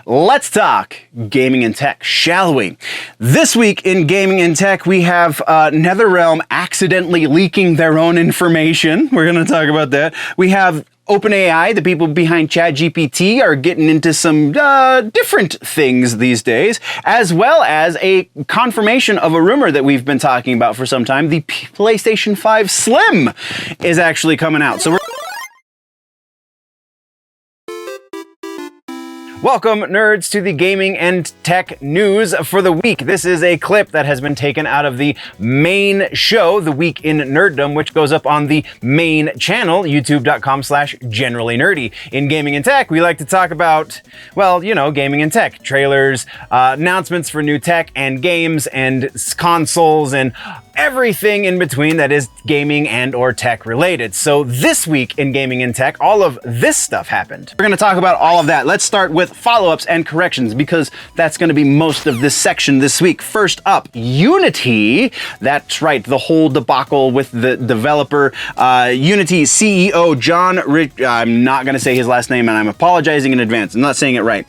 let's talk gaming and tech, shall we? This week in gaming and tech, we have NetherRealm accidentally leaking their own information. We're going to talk about that. We have OpenAI, the people behind ChatGPT, are getting into some different things these days, as well as a confirmation of a rumor that we've been talking about for some time. The PlayStation 5 Slim is actually coming out. So welcome, nerds, to the gaming and tech news for the week. This is a clip that has been taken out of the main show, The Week in Nerddom, which goes up on the main channel, youtube.com/generallynerdy. In gaming and tech, we like to talk about, well, you know, gaming and tech, trailers, announcements for new tech and games and consoles and everything in between that is gaming and or tech related. So this week in gaming and tech, all of this stuff happened. We're going to talk about all of that. Let's start with follow-ups and corrections because that's going to be most of this section this week. First up, Unity. That's right, the whole debacle with the developer. Unity CEO John I'm not going to say his last name and I'm apologizing in advance. I'm not saying it right.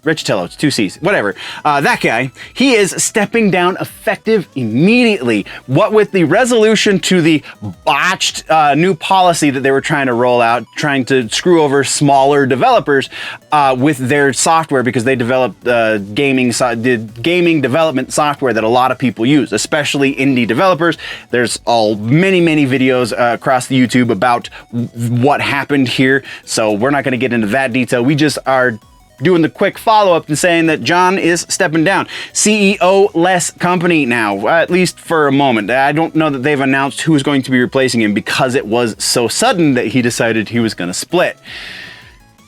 Riccitello, it's two C's, whatever. That guy, he is stepping down effective immediately. What with the resolution to the botched new policy that they were trying to roll out, trying to screw over smaller developers with their software because they developed gaming development software that a lot of people use, especially indie developers. There's many videos across the YouTube about what happened here, so we're not going to get into that detail. We just are doing the quick follow-up and saying that John is stepping down. CEO-less company now, at least for a moment. I don't know that they've announced who's going to be replacing him because it was so sudden that he decided he was going to split.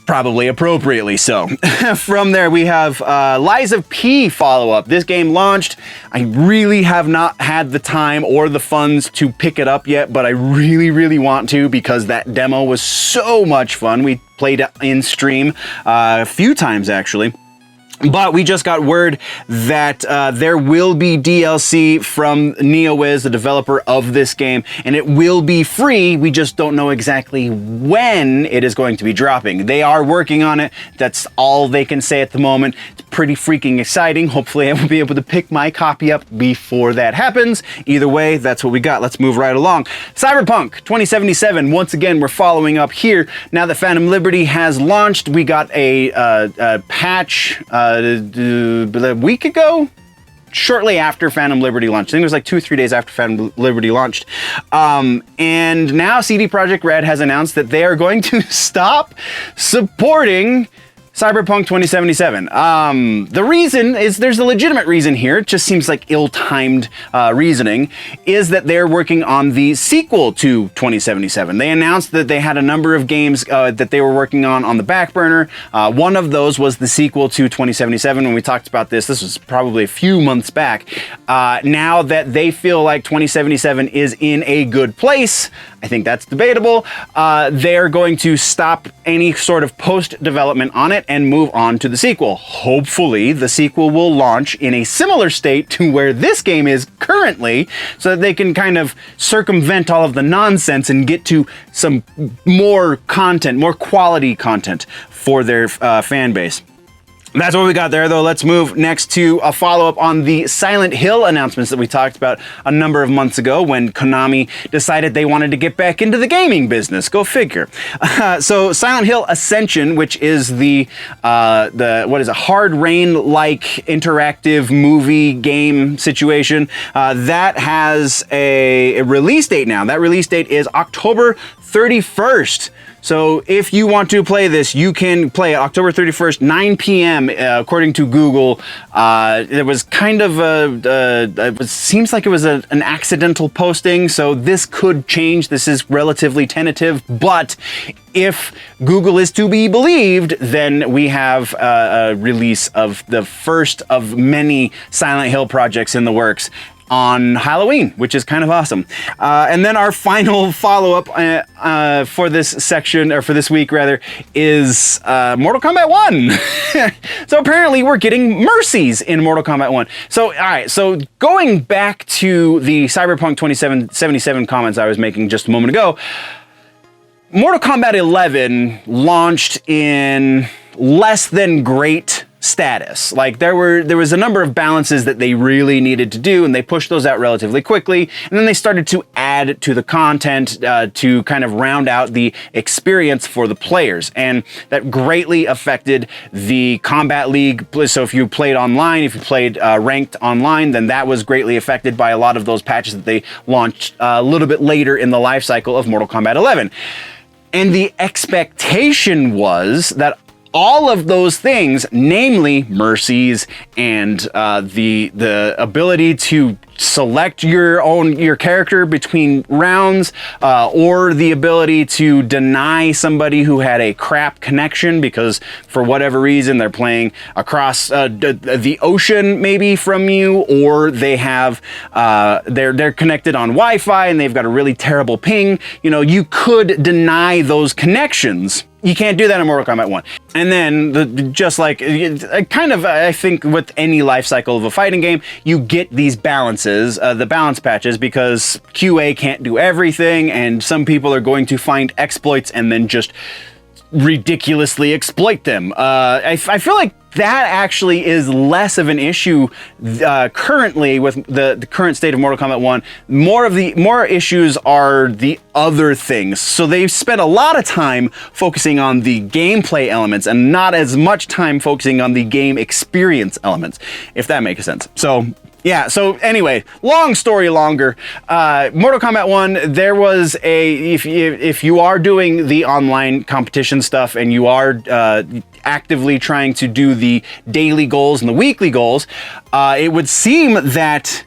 Probably appropriately so. From there, we have Lies of P follow-up. This game launched. I really have not had the time or the funds to pick it up yet, but I really want to because that demo was so much fun. We played it in stream a few times, actually. But we just got word that there will be DLC from NeoWiz, the developer of this game, and it will be free. We just don't know exactly when it is going to be dropping. They are working on it. That's all they can say at the moment. It's pretty freaking exciting. Hopefully I will be able to pick my copy up before that happens. Either way, that's what we got. Let's move right along. Cyberpunk 2077. Once again, we're following up here. Now that Phantom Liberty has launched, we got a patch a week ago, shortly after Phantom Liberty launched. I think it was like 2 or 3 days after Phantom Liberty launched. And now CD Projekt Red has announced that they are going to stop supporting Cyberpunk 2077. The reason is, there's a legitimate reason here, it just seems like ill-timed reasoning, is that they're working on the sequel to 2077. They announced that they had a number of games that they were working on the back burner. One of those was the sequel to 2077. When we talked about this was probably a few months back. Now that they feel like 2077 is in a good place, I think that's debatable, they're going to stop any sort of post-development on it and move on to the sequel. Hopefully, the sequel will launch in a similar state to where this game is currently, so that they can kind of circumvent all of the nonsense and get to some more content, more quality content for their fan base. That's what we got there, though. Let's move next to a follow-up on the Silent Hill announcements that we talked about a number of months ago when Konami decided they wanted to get back into the gaming business. Go figure. So Silent Hill Ascension, which is the what is a Hard Rain-like interactive movie game situation, that has a release date now. That release date is October 31st. So if you want to play this, you can play it October 31st, 9 p.m. According to Google. It was kind of seems like it was an accidental posting, so this could change. This is relatively tentative, but if Google is to be believed, then we have a release of the first of many Silent Hill projects in the works on Halloween, which is kind of awesome. And then our final follow-up for this section, or for this week rather, is Mortal Kombat 1. So apparently we're getting mercies in Mortal Kombat 1. So, all right, so going back to the Cyberpunk 2077 comments I was making just a moment ago, Mortal Kombat 11 launched in less than great status. Like there was a number of balances that they really needed to do, and they pushed those out relatively quickly, and then they started to add to the content to kind of round out the experience for the players, and that greatly affected the Combat League. So if you played online, if you played ranked online, then that was greatly affected by a lot of those patches that they launched a little bit later in the life cycle of Mortal Kombat 11. And the expectation was that all of those things, namely mercies and the ability to select your character between rounds, or the ability to deny somebody who had a crap connection because for whatever reason they're playing across the ocean maybe from you, or they have they're connected on Wi-Fi and they've got a really terrible ping. You know, you could deny those connections. You can't do that in Mortal Kombat 1. And then, just like, kind of, I think with any life cycle of a fighting game, you get these balances, the balance patches, because QA can't do everything, and some people are going to find exploits and then just ridiculously exploit them. I feel like that actually is less of an issue currently with the current state of Mortal Kombat 1. More issues are the other things. So they've spent a lot of time focusing on the gameplay elements and not as much time focusing on the game experience elements, if that makes sense. So yeah, so anyway, long story longer, Mortal Kombat 1, there was if you are doing the online competition stuff and you are actively trying to do the daily goals and the weekly goals, it would seem that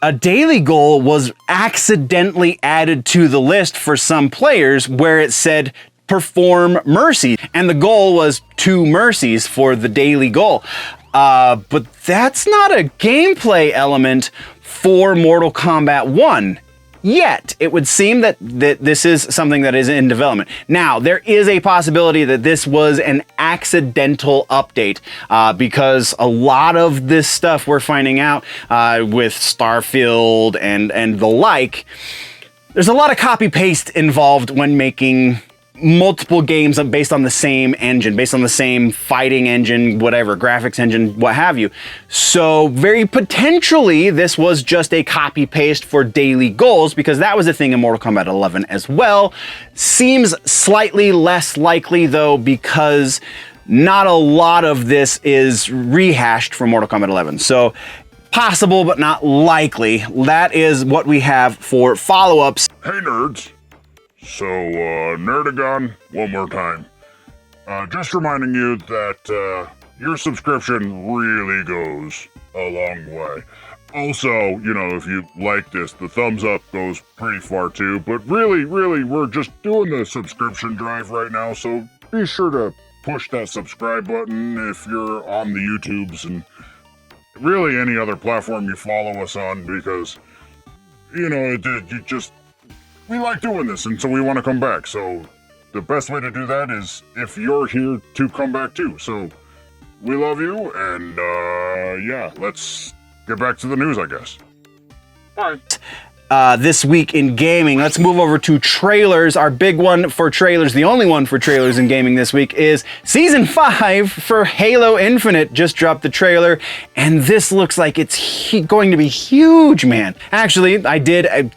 a daily goal was accidentally added to the list for some players where it said perform mercy, and the goal was 2 mercies for the daily goal. But that's not a gameplay element for Mortal Kombat 1 yet. It would seem that this is something that is in development. Now, there is a possibility that this was an accidental update, because a lot of this stuff we're finding out with Starfield and the like, there's a lot of copy-paste involved when making multiple games based on the same engine, based on the same fighting engine, whatever, graphics engine, what have you. So very potentially this was just a copy paste for daily goals, because that was a thing in Mortal Kombat 11 as well. Seems slightly less likely though, because not a lot of this is rehashed from Mortal Kombat 11. So possible, but not likely. That is what we have for follow-ups. Hey nerds. So, Nerdagon, one more time. Just reminding you that your subscription really goes a long way. Also, you know, if you like this, the thumbs up goes pretty far too. But really, we're just doing the subscription drive right now, so be sure to push that subscribe button if you're on the YouTubes and really any other platform you follow us on, because, you know, we like doing this, and so we want to come back. So the best way to do that is if you're here to come back too. So we love you, and yeah, let's get back to the news, I guess. Bye. This week in gaming, let's move over to trailers. Our big one for trailers, the only one for trailers in gaming this week, is Season 5 for Halo Infinite. Just dropped the trailer, and this looks like it's going to be huge, man. Actually, I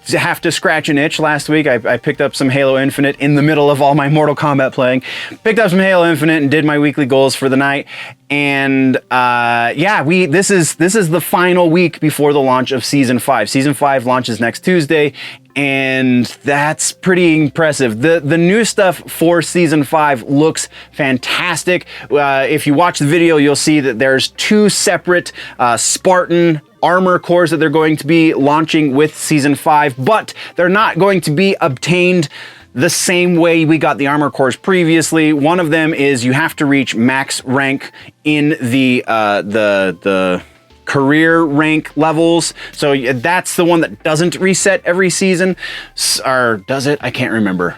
have to scratch an itch last week. I picked up some Halo Infinite in the middle of all my Mortal Kombat playing. Picked up some Halo Infinite and did my weekly goals for the night. And yeah, this is the final week before the launch of Season 5. Season 5 launches next Tuesday, and that's pretty impressive. The new stuff for Season 5 looks fantastic. If you watch the video, you'll see that there's 2 separate Spartan armor cores that they're going to be launching with Season 5, but they're not going to be obtained the same way we got the armor cores previously. One of them is you have to reach max rank in the career rank levels. So that's the one that doesn't reset every season. Or does it? I can't remember.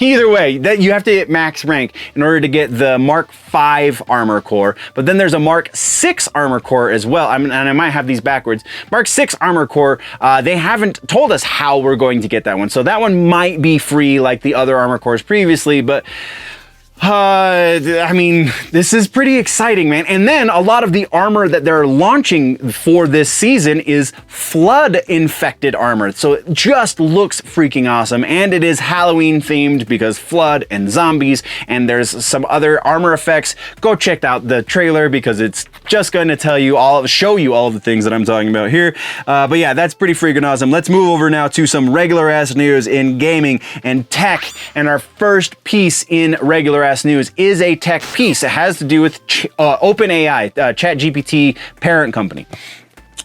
Either way, that you have to hit max rank in order to get the Mark 5 armor core. But then there's a Mark 6 armor core as well. And I might have these backwards. Mark 6 armor core, they haven't told us how we're going to get that one. So that one might be free like the other armor cores previously, but I mean, this is pretty exciting, man. And then a lot of the armor that they're launching for this season is flood-infected armor. So it just looks freaking awesome. And it is Halloween themed because flood and zombies, and there's some other armor effects. Go check out the trailer because it's just going to show you all of the things that I'm talking about here. But yeah, that's pretty freaking awesome. Let's move over now to some regular ass news in gaming and tech. And our first piece in regular ass news is a tech piece. It has to do with OpenAI, ChatGPT parent company.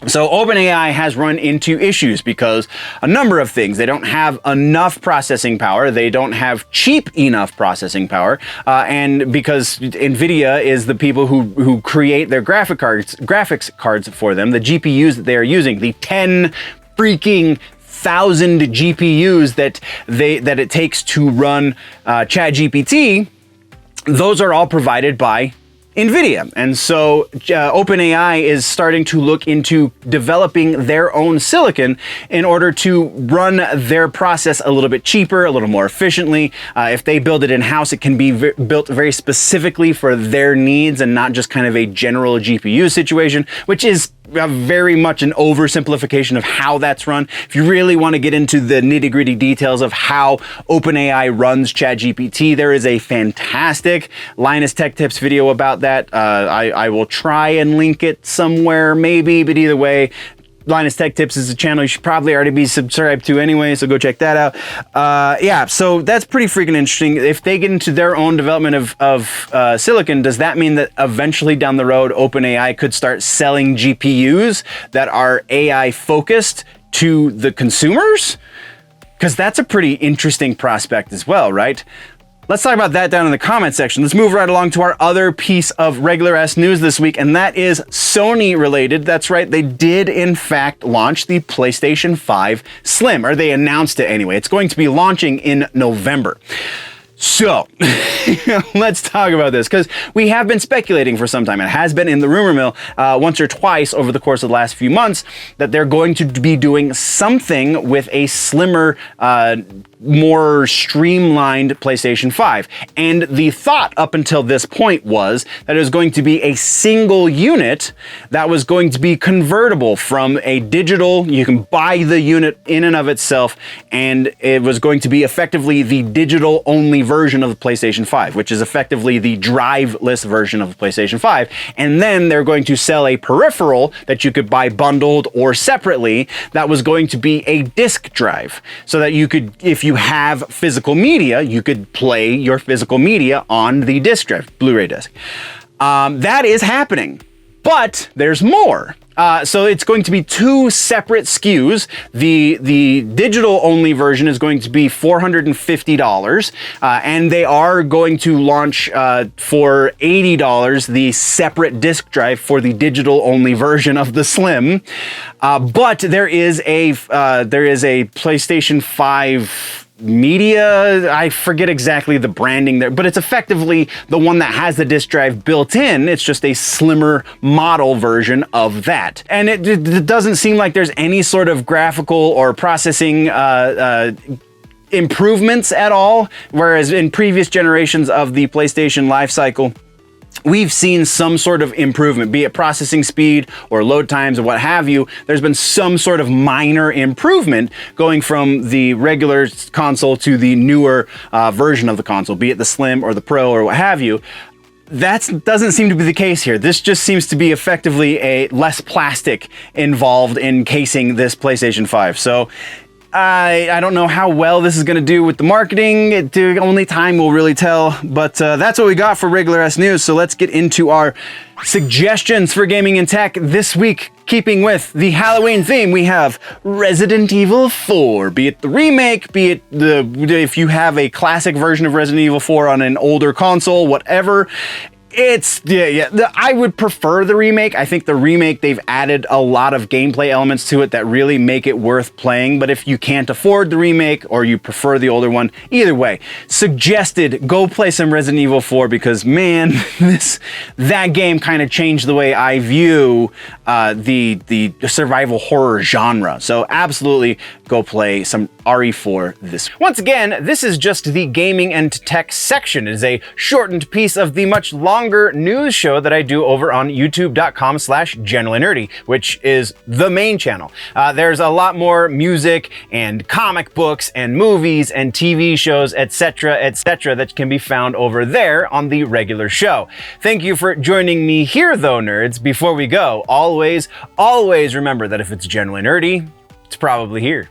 So OpenAI has run into issues because a number of things. They don't have enough processing power. They don't have cheap enough processing power. And because NVIDIA is the people who create their graphics cards for them, the GPUs that they are using, the 10 freaking thousand GPUs that it takes to run ChatGPT, those are all provided by NVIDIA. And so OpenAI is starting to look into developing their own silicon in order to run their process a little bit cheaper, a little more efficiently. If they build it in-house, it can be built very specifically for their needs and not just kind of a general GPU situation, which is very much an oversimplification of how that's run. If you really want to get into the nitty-gritty details of how OpenAI runs ChatGPT, there is a fantastic Linus Tech Tips video about that. I will try and link it somewhere maybe, but either way, Linus Tech Tips is a channel you should probably already be subscribed to anyway, so go check that out. Yeah, so that's pretty freaking interesting. If they get into their own development of silicon, does that mean that eventually down the road, OpenAI could start selling GPUs that are AI focused to the consumers? Because that's a pretty interesting prospect as well, right? Let's talk about that down in the comment section. Let's move right along to our other piece of regular ass news this week, and that is Sony related. That's right, they did in fact launch the PlayStation 5 Slim, or they announced it anyway. It's going to be launching in November. So, let's talk about this, because we have been speculating for some time. It has been in the rumor mill once or twice over the course of the last few months that they're going to be doing something with a slimmer, more streamlined PlayStation 5. And the thought up until this point was that it was going to be a single unit that was going to be convertible from a digital, you can buy the unit in and of itself, and it was going to be effectively the digital only version of the PlayStation 5, which is effectively the driveless version of the PlayStation 5. And then they're going to sell a peripheral that you could buy bundled or separately that was going to be a disk drive, so that you could, if you have physical media, you could play your physical media on the disk drive, Blu-ray disc. That is happening, but there's more. So it's going to be two separate SKUs. The digital only version is going to be $450, and they are going to launch for $80 the separate disk drive for the digital only version of the Slim. But there is a PlayStation 5 media, I forget exactly the branding there, but it's effectively the one that has the disk drive built in. It's just a slimmer model version of that. And it doesn't seem like there's any sort of graphical or processing improvements at all, whereas in previous generations of the PlayStation life cycle, we've seen some sort of improvement, be it processing speed or load times or what have you. There's been some sort of minor improvement going from the regular console to the newer version of the console, be it the Slim or the Pro or what have you. That doesn't seem to be the case here. This just seems to be effectively a less plastic involved in casing this PlayStation 5. So I don't know how well this is going to do with the marketing. Only time will really tell. But that's what we got for regular ass news. So let's get into our suggestions for gaming and tech this week. Keeping with the Halloween theme, we have Resident Evil 4. Be it the remake, be it if you have a classic version of Resident Evil 4 on an older console, whatever. I would prefer the remake. I think the remake, they've added a lot of gameplay elements to it that really make it worth playing. But if you can't afford the remake or you prefer the older one, either way, suggested go play some Resident Evil 4 because man, that game kind of changed the way I view the survival horror genre. So absolutely go play some RE4 this. Once again, this is just the gaming and tech section. It is a shortened piece of the much longer news show that I do over on youtube.com/generallynerdy, which is the main channel. There's a lot more music and comic books and movies and TV shows, etc., that can be found over there on the regular show. Thank you for joining me here, though, nerds. Before we go, always remember that if it's generally nerdy, it's probably here.